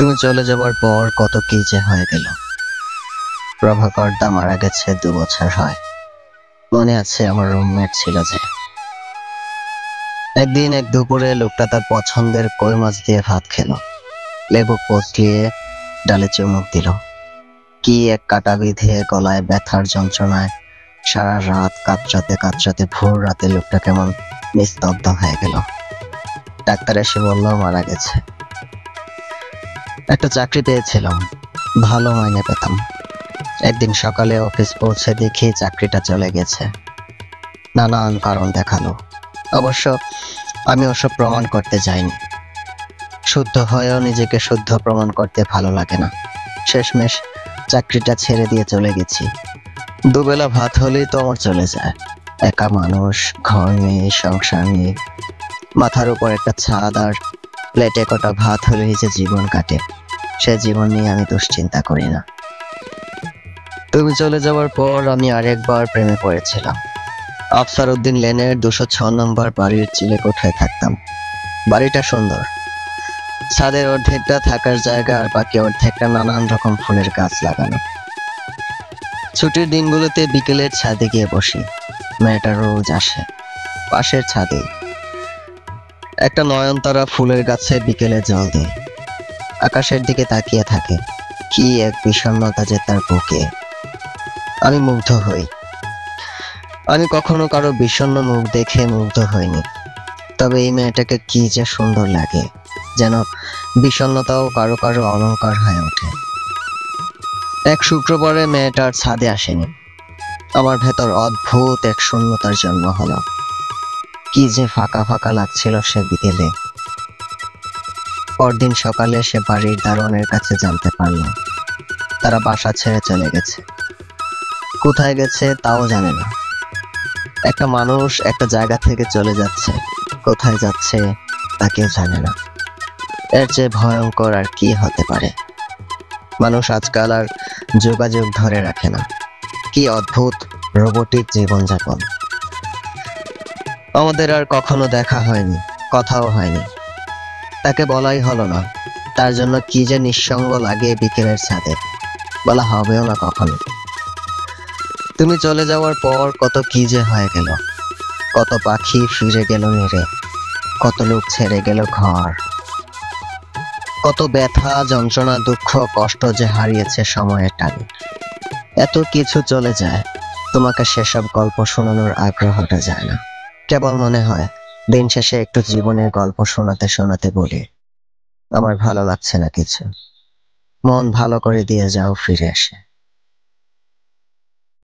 তুমি চলে যাবার পর কত কি যে হয়ে গেল। প্রভাকর দা মারা গেছে 2 বছর হয়। মনে আছে আমার রুমমেট ছিল যে, একদিন এক দুপুরে লোকটা তার পছন্দের কই মাছ দিয়ে ভাত খেলো, লেবু কচলিয়ে ডালে চুমুক দিল। কি এক কাটা বিঁধে গলায় ব্যথার যন্ত্রণায় সারা রাত কাতরাতে কাতরাতে ভোর রাতে লোকটা কেমন নিস্তব্ধ হয়ে গেল। ডাক্তার এসে বলল মারা গেছে। একটা চাকরি পেয়েছিলাম, ভালো মাইনে পেতাম। একদিন সকালে অফিস পৌঁছে দেখি চাকরিটা চলে গেছে। নানান কারণ দেখালো। অবশ্য আমি ওসব প্রমাণ করতে যাইনি। শুদ্ধ হয়েও নিজেকে শুদ্ধ প্রমাণ করতে ভালো লাগে না। শেষমেশ চাকরিটা ছেড়ে দিয়ে চলে গেছি। দুবেলা ভাত হলেই তো আমার চলে যায়। একা মানুষ, ঘর নেই, সংসার নেই, মাথার উপর একটা ছাদ আর প্লেটে কটা ভাত হলেই যে জীবন কাটে, সে জীবন নিয়ে আমি দুশ্চিন্তা করি না। তুমি চলে যাওয়ার পর আমি আরেকবার প্রেমে পড়েছিলাম। আফসার উদ্দিন লেনের 206 নম্বর বাড়ির চিলেকোঠায় থাকতাম। বাড়িটা সুন্দর, ছাদের অর্ধেকটা থাকার জায়গা আর বাকি অর্ধেকটা নানান রকম ফুলের গাছ লাগানো। ছুটির দিনগুলোতে বিকেলের ছাদে গিয়ে বসি। মেয়েটা রোজ আসে পাশের ছাদে, একটা নয়নতারা ফুলের গাছে বিকেলে জল দেয়, আকাশের দিকে তাকিয়ে থাকে। কি এক বিষণ্ণতা যে তার বুকে। আমি মুগ্ধ হই। আমি কখনো কারো বিষণ্ণ মুখ দেখে মুগ্ধ হইনি, তবে এই মেয়েটাকে কি যে সুন্দর লাগে, যেন বিষণ্ণতাও কারো কারো অলংকার হয়ে ওঠে। এক শুক্রবারে মেয়েটার ছাদে আসেনি। আমার ভেতর অদ্ভুত এক শূন্যতার জন্ম হলো। কি যে ফাঁকা ফাঁকা লাগছিল সে বিকেলে। পরদিন সকালে সে বাড়ির দারোয়ানের কাছে জানতে পারলাম তারা বাসা ছেড়ে চলে গেছে। কোথায় গেছে তাও জানে না। একটা মানুষ একটা জায়গা থেকে চলে যাচ্ছে, কোথায় যাচ্ছে তা কেউ জানে না। এর চেয়ে ভয়ঙ্কর আর কি হতে পারে। মানুষ আজকাল আর যোগাযোগ ধরে রাখে না। কি অদ্ভুত রোবটিক জীবনযাপন। আমাদের আর কখনো দেখা হয়নি, কথাও হয়নি। তাকে বলাই হলো না। তার জন্য কি যে নিঃসঙ্গ লাগে বিকেলের ছাদে, বলা হবেও না কখনো। তুমি চলে যাওয়ার পর কত কি যে হয়ে গেল। কত পাখি ফিরে গেল নিরে, কত লোক ছেড়ে গেল ঘর, কত ব্যথা যন্ত্রণা দুঃখ কষ্ট যে হারিয়েছে সময়ের টানে। এত কিছু চলে যায়, তোমাকে সেসব গল্প শোনানোর আগ্রহটা যায় না। কেবল মনে হয় দিন শেষে একটু জীবনের গল্প শোনাতে শোনাতে বলি আমার ভালো লাগছে না কিছু, মন ভালো করে দিয়ে যাও ফিরে এসে।